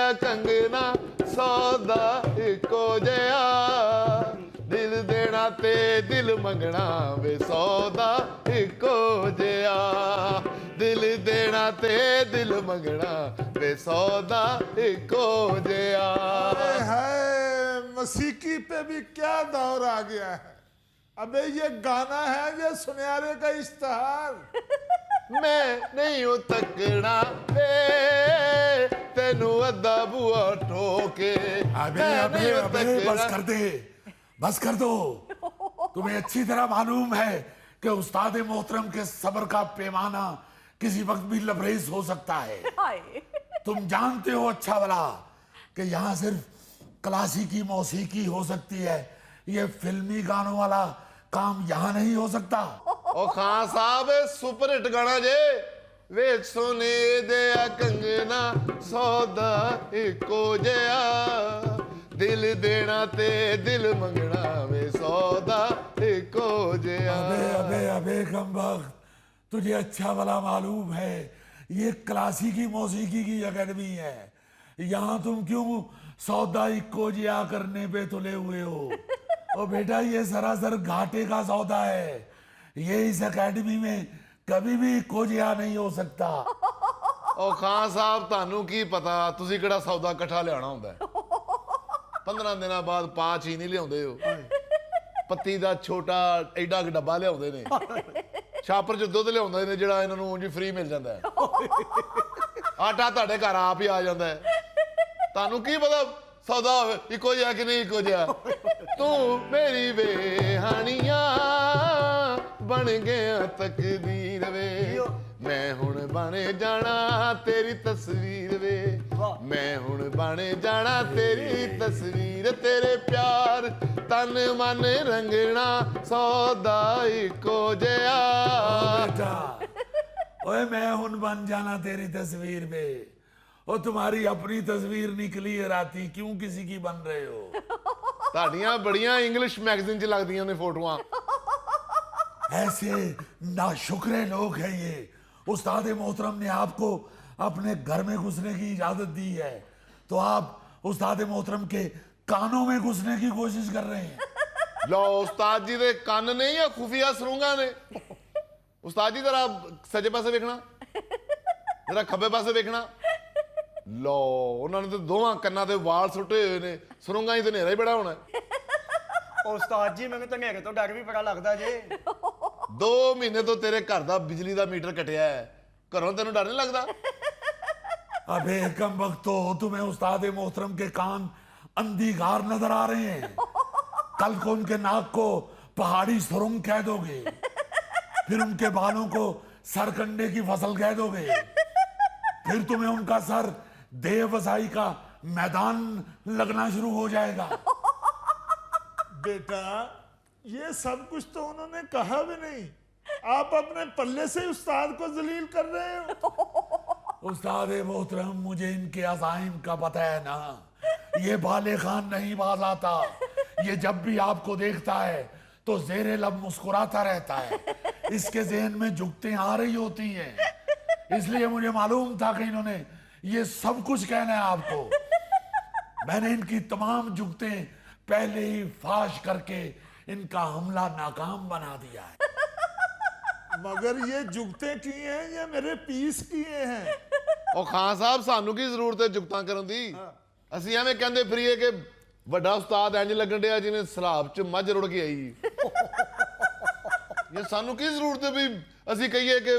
आ कंगना सौदा इको जिहा दिल देना ते दिल मंगना वे सौदा इको जिहा दिल देना ते दिल मंगना वे सौदा इको जिहा। है मसीकी पे भी क्या दौर आ गया है। अबे ये गाना है ये सुनहरे का इश्तहार। मैं नहीं हूं तकड़ा वे तेनू अद्धा बुआ ठोके। अबे अबे अबे बस कर दे, बस कर दो। तुम्हें अच्छी तरह मालूम है कि उस्ताद मोहतरम के सब्र का पैमाना किसी वक्त भी लबरेज हो सकता है। तुम जानते हो अच्छा भला कि यहाँ सिर्फ क्लासिकी मौसीकी हो सकती है, ये फिल्मी गानों वाला काम यहाँ नहीं हो सकता। ओ खान साहब सुपर हिट गाना जे वे सोने दिया कंगना सौदा इको जिहा दिल देना ते दिल मंगना वे सौदा इको जिहा। अबे अबे अबे कमबख्त, तुझे अच्छा भला मालूम है ये क्लासिकी मौसीकी की अकेडमी है। यहाँ तुम क्यों सौदा इको जिहा करने पे तुले हुए हो? ओ बेटा ये सरासर घाटे का सौदा है। ये इस एकेडमी में कभी भी इको जिहा नहीं हो सकता। ओ खान साहब तानू की पता तुसी किहड़ा सौदा इकट्ठा लियाना हुंदा है। 15 दिनां बाद 5 ही नहीं लियाउंदे हो। पत्ती दा छोटा एडा क डब्बा लियाउंदे ने। छापर च दुੱਧ लियाउंदे ने ਜਿਹੜਾ ਇਹਨਾਂ ਨੂੰ ਉਂਝ ਫ੍ਰੀ ਮਿਲ ਜਾਂਦਾ ਹੈ। ਆਟਾ ਤੁਹਾਡੇ ਘਰ ਆਪ ਹੀ ਆ ਜਾਂਦਾ ਹੈ। ਤੁਹਾਨੂੰ ਕੀ ਪਤਾ सौदा इको जिहा कि नहीं इको जिहा। तू मेरी बेहानिया बन गया तकदीर वे मैं हुण बने जाना तेरी तस्वीर वे मैं हुण बने जाना तेरी तस्वीर तेरे प्यार तन मन रंगना सौदा इको जिहा। बेटा ओए मैं हुण बन जाना तेरी तस्वीर में, और तुम्हारी अपनी तस्वीर निकली है राती क्यों किसी की बन रहे हो? ताड़ियां बड़ियां इंग्लिश मैगजीन च लगदियां ने फोटोआं। ऐसे नाशुक्रे लोग हैं ये। उस्ताद मोहतरम ने आपको अपने घर में घुसने की इजाजत दी है तो आप उस्ताद मोहतरम के कानों में घुसने की कोशिश कर रहे हैं। लो उस्ताद जी दे कान ने या खुफिया सुरंगा ने। उस्ताद जी जरा सजे पासे देखना जरा खब्बे पासे देखना। लो उन्होंने तो दोवां कन्ना ते वाल सुटे हुए ने सुरंगा ही तो नेरा ही बड़ा होना। उस्ताद जी मैंने तो नेरे तो डर भी बड़ा लगता जे। 2 महीने तो तेरे घर दा बिजली दा मीटर कटिया है घरों तेन डर नहीं लगता? अबे कमबख्त तो तुम्हें उस्ताद मोहतरम के कान अंधी गार नजर आ रहे हैं। कल को उनके नाक को पहाड़ी सुरंग कह दोगे, फिर उनके बालों को सरकंडे की फसल कह दोगे, फिर तुम्हें उनका सर देवसाई का मैदान लगना शुरू हो जाएगा। बेटा ये सब कुछ तो उन्होंने कहा भी नहीं, आप अपने पल्ले से उस्ताद को जलील कर रहे हो। उस्ताद मोहतरम मुझे इनके अज़ाइम का पता है ना। ये बाले खान नहीं बाज आता। ये जब भी आपको देखता है तो ज़ेरे लब मुस्कुराता रहता है। इसके ज़हन में जुगतें आ रही होती हैं, इसलिए मुझे मालूम था कि इन्होंने ये सब कुछ कहना है आपको। मैंने इनकी तमाम जुगतें पहले ही फाश करके इनका हमला नाकाम बना दिया है। मगर ये जुगते किए हैं ये मेरे पीस किए हैं। ओ खान साहब सानू की जरूरत है जुगतां करन दी? ਅਸੀਂ ਐਵੇਂ ਕਹਿੰਦੇ ਫਰੀਏ ਕਿ ਵੱਡਾ ਉਸਤਾਦ ਇੰਜ ਲੱਗਣ ਡਿਆ ਜਿਵੇਂ ਸਲਾਬ 'ਚ ਮੱਝ ਰੁੜ ਕੇ ਆਈ। ਇਹ ਸਾਨੂੰ ਕੀ ਜ਼ਰੂਰਤ ਹੈ ਵੀ ਅਸੀਂ ਕਹੀਏ ਕਿ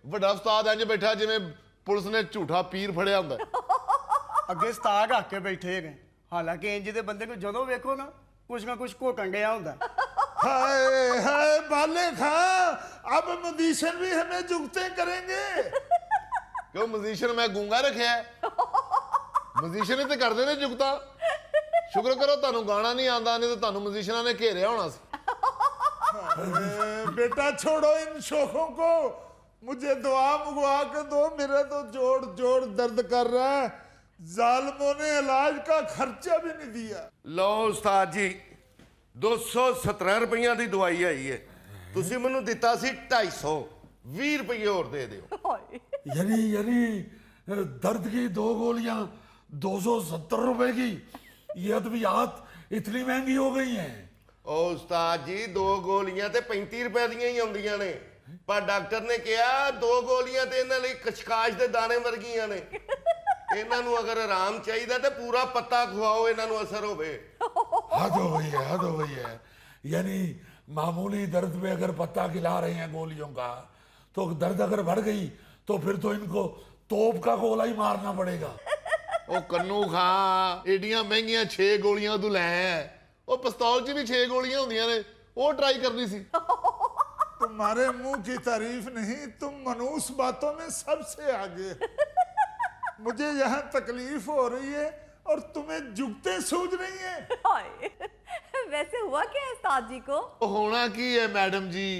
ਵੱਡਾ ਉਸਤਾਦ ਇੰਜ ਬੈਠਾ ਜਿਵੇਂ ਪੁਲਿਸ ਨੇ ਝੂਠਾ ਪੀਰ ਫੜਿਆ ਹੁੰਦਾ। ਅੱਗੇ ਸਤਾਗ ਰੱਖ ਕੇ ਬੈਠੇ ਹੈਗੇ, ਹਾਲਾਂਕਿ ਇੰਜ ਦੇ ਬੰਦੇ ਨੂੰ ਜਦੋਂ ਵੇਖੋ ਨਾ ਕੁਛ ਘੋਟਣ ਡਿਆ ਹੁੰਦਾ। हाय हाय बाले खां अब म्यूजिशियन भी हमें जुगते करेंगे। क्यों म्यूजिशियन मैं गूंगा रखा है? म्यूजिशियन ही तो करते ने जुगता। शुक्र करो ਤੁਹਾਨੂੰ गाना नहीं आता, नहीं तो ਤੁਹਾਨੂੰ म्यूजिशियना ने घेरिया होना सी। बेटा छोड़ो इन शौकों को, मुझे दुआ मंगवा के दो, मेरा तो जोड़ जोड़ दर्द कर रहा है। जालिमों ने इलाज का खर्चा भी नहीं दिया। लो उस्ताद जी 217 रुपया की दवाई आई है, तुसी मैनू दिता सी 250, 20 रुपये और दे दियो। यानी दर्द की 2 गोलियां 270 रुपए की ये अद्वियात इतनी महंगी हो गई हैं। ਉਹ ਉਸਤਾਦ ਜੀ 2 ਗੋਲੀਆਂ ਤੇ 35 ਰੁਪਏ ਦੀਆਂ ਹੀ ਆਉਂਦੀਆਂ ਨੇ, ਪਰ ਡਾਕਟਰ ਨੇ ਕਿਹਾ 2 ਗੋਲੀਆਂ ਤੇ ਇਹਨਾਂ ਲਈ ਕਸ਼ਕਾਸ਼ ਦੇ ਦਾਣੇ ਵਰਗੀਆਂ ਨੇ। ਇਹਨਾਂ ਨੂੰ ਅਗਰ ਆਰਾਮ ਚਾਹੀਦਾ ਤੇ ਪੂਰਾ ਪੱਤਾ ਖਵਾਓ, ਇਹਨਾਂ ਨੂੰ ਅਸਰ ਹੋਵੇ। हद हो गई है, हद हो गई है। यानी मामूली दर्द में अगर पत्ता खिला रहे हैं गोलियों का, तो दर्द अगर बढ़ गई तो फिर तो इनको तोप का गोला ही मारना पड़ेगा। ਉਹ ਕੰਨੂ ਖਾਂ ਏਡੀਆਂ ਮਹਿੰਗੀਆਂ 6 ਗੋਲੀਆਂ ਤੂੰ ਲੈ ਆਇਆ, ਉਹ ਪਿਸਤੌਲ 'ਚ ਵੀ 6 ਗੋਲੀਆਂ ਹੁੰਦੀਆਂ ਨੇ, ਉਹ ਟਰਾਈ ਕਰਨੀ ਸੀ। तुम्हारे मुंह की तारीफ नहीं, तुम मनूस बातों में सबसे आगे। मुझे यहाँ तकलीफ हो रही है और तुम्हें जुगते सूझ रही हैं। हाय, वैसे हुआ क्या है उस्ताद जी को? ਉਹ ਹੋਣਾ ਕੀ ਹੈ ਮੈਡਮ ਜੀ,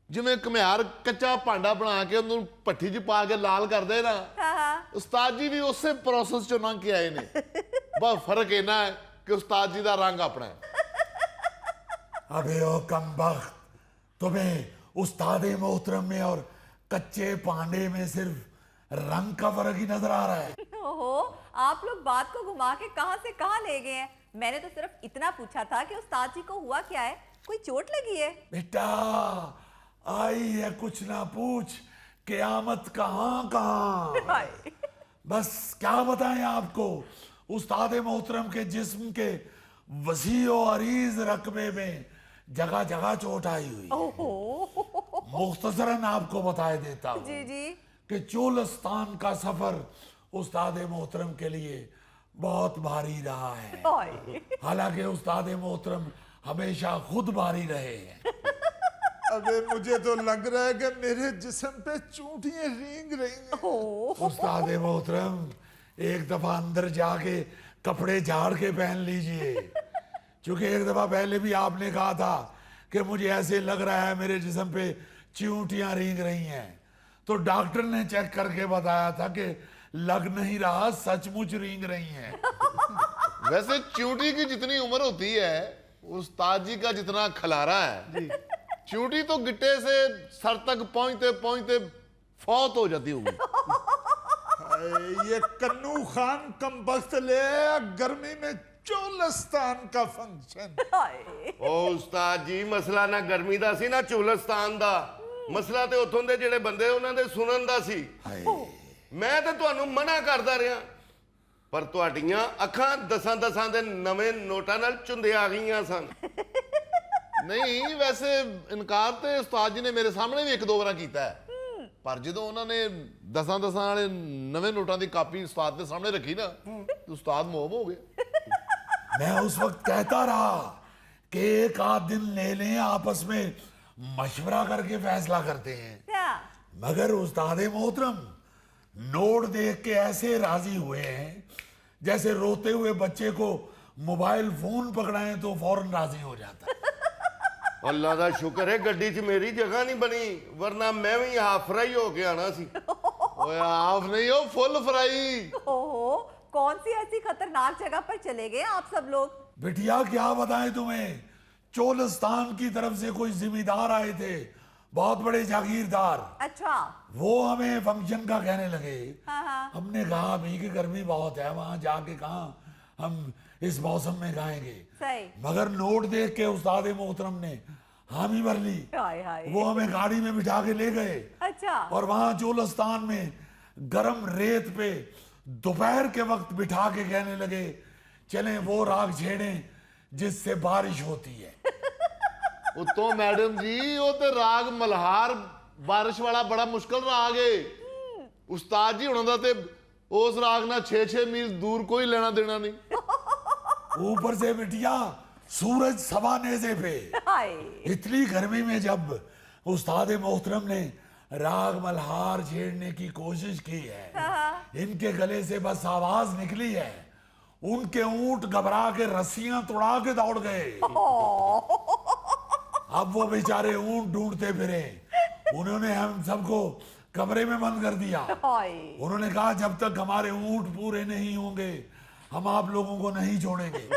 ਜਿਵੇਂ ਘੁਮਿਆਰ ਕੱਚਾ ਭਾਂਡਾ ਬਣਾ ਕੇ ਉਹਨੂੰ ਭੱਠੀ 'ਚ ਪਾ ਕੇ ਲਾਲ ਕਰਦੇ ਨਾ, हाँ, ਉਸਤਾਦ ਜੀ ਵੀ ਉਸੇ ਪ੍ਰੋਸੈਸ 'ਚੋਂ ਲੰਘ ਕੇ ਆਏ ਨੇ। ਬਸ ਫਰਕ ਇਹਨਾਂ ਹੈ ਕਿ ਉਸਤਾਦ ਜੀ ਦਾ ਰੰਗ ਆਪਣਾ ਹੈ। अबे ओ कमबख्त, तुम्हें उस्ताद मोहतरम में और कच्चे पांडे में सिर्फ रंग का फर्क ही नजर आ रहा है। ओहो, आप लोग बात को घुमा के कहां से कहां ले गए हैं। मैंने तो सिर्फ इतना पूछा था कि उस्ताद जी को हुआ क्या है, कोई चोट लगी है? बेटा आई है कुछ ना पूछ, क़यामत कहाँ कहाँ। हाय, बस क्या बताएं आपको, उस्ताद मोहतरम के जिस्म के वसी और अरीज रकबे में जगह जगह चोट आई हुई। ओहो, मुख्तसरन आपको बताए देता हूँ जी जी, कि चोलस्तान का सफर उस्ताद मोहतरम के लिए बहुत भारी रहा है। हाय, हालांकि उस्ताद मोहतरम हमेशा खुद भारी रहे हैं। अबे मुझे तो लग रहा है कि मेरे जिस्म पे चूंटियां रेंग रही हैं। ओह, उस्ताद मोहतरम एक दफा अंदर जाके कपड़े झाड़ के पहन लीजिए, क्योंकि एक दफा पहले भी आपने कहा था कि मुझे ऐसे लग रहा है मेरे जिस्म पे चींटियां रेंग रही हैं, तो डॉक्टर ने चेक करके बताया था कि लग नहीं रहा, सचमुच रेंग रही हैं। वैसे च्यूटी की जितनी उम्र होती है उस्ताद जी का जितना खलारा है, च्यूटी तो गिट्टे से सर तक पहुंचते पहुंचते फौत हो जाती होगी। हाय, ये कन्नू खान कमबख्त ले आया गर्मी में चोलस्तान का फंक्शन। हाय, ਉਹ ਉਸਤਾਦ ਜੀ ਮਸਲਾ ਨਾ ਗਰਮੀ ਦਾ ਸੀ ਨਾ ਚੋਲਸਤਾਨ ਦਾ, ਮਸਲਾ ਤੇ ਉੱਥੋਂ ਦੇ ਜਿਹੜੇ ਬੰਦੇ ਉਹਨਾਂ ਦੇ ਸੁਣਨ ਦਾ ਸੀ। ਮੈਂ ਤਾਂ ਤੁਹਾਨੂੰ ਮਨਾ ਕਰਦਾ ਰਿਹਾ, ਪਰ ਤੁਹਾਡੀਆਂ ਅੱਖਾਂ ਦਸਾਂ ਦੇ ਨਵੇਂ ਨੋਟਾਂ ਨਾਲ ਚੁੰਦੇ ਆ ਗਈਆਂ ਸਨ। ਨਹੀਂ ਵੈਸੇ ਇਨਕਾਰ ਤੇ ਉਸਤਾਦ ਜੀ ਨੇ ਮੇਰੇ ਸਾਹਮਣੇ ਵੀ 1-2 ਵਾਰ ਕੀਤਾ ਹੈ, ਪਰ ਜਦੋਂ ਉਹਨਾਂ ਨੇ 10 ਵਾਲੇ ਨਵੇਂ ਨੋਟਾਂ ਦੀ ਕਾਪੀ ਉਸਤਾਦ ਦੇ ਸਾਹਮਣੇ ਰੱਖੀ ਨਾ, ਤੇ ਉਸਤਾਦ ਮੋਮ ਹੋ ਗਏ। मैं उस वक्त कहता रहा कि एक आध दिन ले लें, आपस में मशवरा करके फैसला करते हैं, क्या? मगर उस्ताद मोहतरम नोट देख के ऐसे राजी हुए हैं जैसे रोते हुए बच्चे को मोबाइल फोन पकड़ाएं तो फौरन राजी हो जाता है। ਅੱਲਾ ਦਾ ਸ਼ੁਕਰ ਹੈ ਗੱਡੀ 'ਚ ਮੇਰੀ ਜਗ੍ਹਾ ਨਹੀਂ ਬਣੀ, ਵਰਨਾ ਮੈਂ ਵੀ ਹਾਫ ਫਰਾਈ ਹੋ ਕੇ ਆਣਾ ਸੀ। ਓਏ ਆਫ ਨਹੀਂ ਉਹ ਫੁੱਲ ਫਰਾਈ। ओहो, कौन सी ऐसी खतरनाक जगह पर चले गए आप सब लोग? बिटिया क्या बताएं तुम्हें, चोलस्तान की तरफ से कोई जिम्मेदार आए थे, बहुत बड़े जागीरदार। अच्छा, वो हमें फंक्शन का कहने लगे। हाँ हाँ, हमने कहा अभी की गर्मी बहुत है, वहां जाके कहा हम इस मौसम में गाएंगे, सही। मगर नोट देख के उस्ताद मोहतरम ने हामी भर ली। हाय हाय, वो हमें गाड़ी में बिठा के ले गए अच्छा, और वहां चोलस्तान में गरम रेत पे दोपहर के वक्त बिठा के कहने लगे चलें वो राग छेड़ें जिससे बारिश होती है। ਉਤੋਂ ਮੈਡਮ ਜੀ ਉਹ ਤੇ ਰਾਗ ਮਲਹਾਰ ਬਾਰਿਸ਼ ਵਾਲਾ ਬੜਾ ਮੁਸ਼ਕਲ ਰਾਗ ਏ। ਉਸਤਾਦ ਜੀ ਹੁਣਾਂ ਦਾ ਤੇ ਉਸ ਰਾਗ ਨਾਲ 6-6 ਮੀਲ ਦੂਰ ਕੋਈ ਲੈਣਾ ਦੇਣਾ ਨਹੀਂ। ऊपर से बिटिया सूरज सवा नेज़े पे। हाय, इतनी गर्मी में जब उस्ताद मोहतरम ने राग मल्हार छेड़ने की कोशिश की है, इनके गले से बस आवाज निकली है, उनके ऊंट घबरा के रस्सियां तोड़ा के दौड़ गए। अब वो बेचारे ऊंट ढूंढते फिरे, उन्होंने हम सबको कमरे में बंद कर दिया। हाय, उन्होंने कहा जब तक हमारे ऊंट पूरे नहीं होंगे हम आप लोगों को नहीं छोड़ेंगे।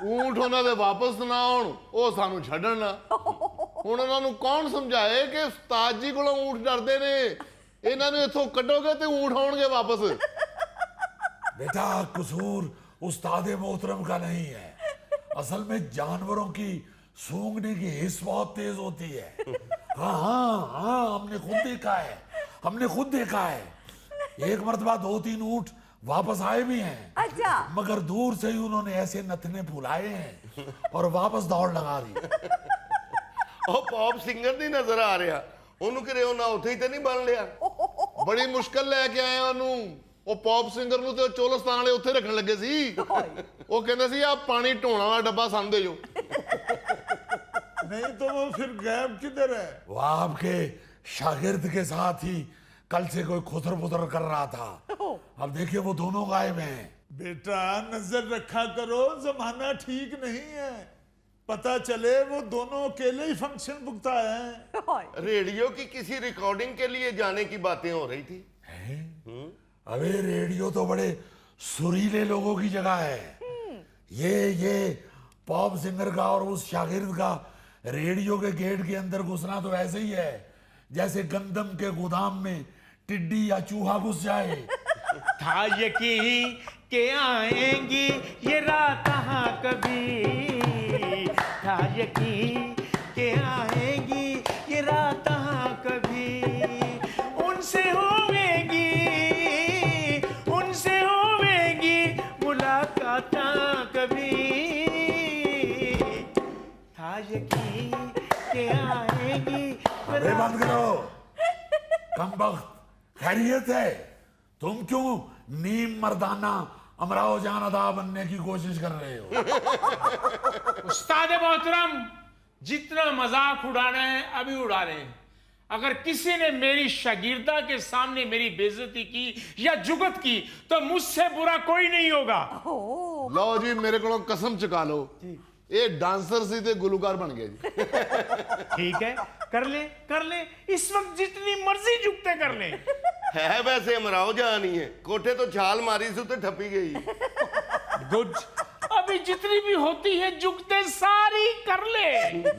ਊਂਠ ਉਹਨਾਂ ਦੇ ਵਾਪਸ ਨਾ ਆਉਣ, ਉਹ ਸਾਨੂੰ ਛੱਡਣ ਨਾ। ਹੁਣ ਉਹਨਾਂ ਨੂੰ ਕੌਣ ਸਮਝਾਏ ਕਿ ਉਸਤਾਦ ਜੀ ਕੋਲੋਂ ਊਂਠ ਡਰਦੇ ਨੇ, ਇਹਨਾਂ ਨੂੰ ਇੱਥੋਂ ਕੱਢੋਗੇ ਤੇ ਊਂਠ ਆਉਣਗੇ ਵਾਪਸ। बेटा कसूर उस्ताद मोहतरम का नहीं है, असल में जानवरों की सूंघने की हिस्स बहुत तेज होती है। हाँ हाँ हाँ, हमने खुद देखा है। एक मर्तबा 2-3 ऊंट वापस आए भी हैं, अच्छा। मगर दूर से ही उन्होंने ऐसे नथने फुलाए हैं और वापस दौड़ लगा दी। ਉਹ ਪੌਪ ਸਿੰਗਰ ਨਹੀਂ ਨਜ਼ਰ ਆ ਰਿਹਾ, ਉਹਨੂੰ ਕਿਰੇ ਉਹਨਾਂ ਉੱਥੇ ਹੀ ਤੇ ਨਹੀਂ ਬਣ ਲਿਆ। ਬੜੀ ਮੁਸ਼ਕਲ ਲੈ ਕੇ ਆਏ ਉਹਨੂੰ। ਉਹ ਪੌਪ ਸਿੰਗਰ ਨੂੰ ਤੇ ਉਹ ਚੋਲਸਤਾਨ ਵਾਲੇ ਉੱਥੇ ਰੱਖਣ ਲੱਗੇ ਸੀ। ਉਹ ਕਹਿੰਦੇ ਸੀ ਆ ਪਾਣੀ ਢੋਣ ਵਾਲਾ ਡੱਬਾ ਸਾਨੂੰ ਦੇ ਜੋ। नहीं तो वो फिर गैब किधर है? वो आपके शागिर्द के साथ ही कल से कोई खुतर पुतर कर रहा था, अब देखिए वो दोनों गायब हैं। बेटा नजर रखा करो, जमाना ठीक नहीं है, पता चले वो दोनों अकेले ही फंक्शन भुगता है। रेडियो की किसी रिकॉर्डिंग के लिए जाने की बातें हो रही थी। अबे रेडियो तो बड़े सुरीले लोगों की जगह है। ये पॉप सिंगर का और उस शागिर्द का रेडियो के गेट के अंदर घुसना तो ऐसे ही है जैसे गंदम के गोदाम में टिड्डी या चूहा घुस जाए। था यकीन के आएंगी ये रात हाँ कभी, था यकीन के आएंगी ये रात हाँ कभी, उनसे होवेगी मुलाकात कभी, था यकीन के आएंगी। अरे बंद करो, कमबख्त, खैरियत है? तुम क्यों नीम मर्दाना अमराओ जान अदा बनने की कोशिश कर रहे हो? उस्ताद मोहतरम, जितना मजाक उड़ाना है अभी उड़ा रहे हैं। अगर किसी ने मेरी शागिर्दा के सामने मेरी बेइज्जती की या जुगत की तो मुझसे बुरा कोई नहीं होगा। ਲਓ ਜੀ ਮੇਰੇ ਕੋਲੋਂ ਕਸਮ ਚੁਕਾ ਲਓ, ਇਹ ਡਾਂਸਰ ਸੀ ਤੇ ਗੁਲੂਕਾਰ ਬਣ ਗਏ ਜੀ। ठीक है, कर ले इस वक्त जितनी मर्जी जुगते कर ले। है वैसे अमराओ जान ही है, कोठे तो छाल मारी से तो ठपी गई। गुड, अभी जितनी भी होती है जुगते सारी कर ले।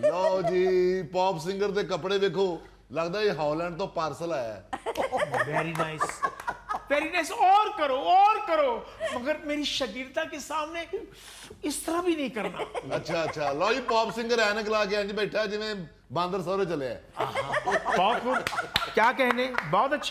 ਲਓ ਜੀ ਪੌਪ ਸਿੰਗਰ ਦੇ ਕੱਪੜੇ ਵੇਖੋ, ਲੱਗਦਾ ਇਹ ਹਾਲੈਂਡ ਤੋਂ ਪਾਰਸਲ ਆਇਆ ਹੈ। Very nice, very nice. और करो, मगर मेरी शागिर्दा के सामने इस तरह भी नहीं करना। ਅੱਛਾ ਲਓ ਜੀ ਪੌਪ ਸਿੰਗਰ ਐਨਕ ਲਾ ਕੇ ਇੰਜ ਬੈਠਾ ਜਿਵੇਂ ਬਾਂਦਰ ਸਹੁਰੇ ਚੱਲਿਆ। बहुत खूब, क्या कहने, बहुत अच्छा।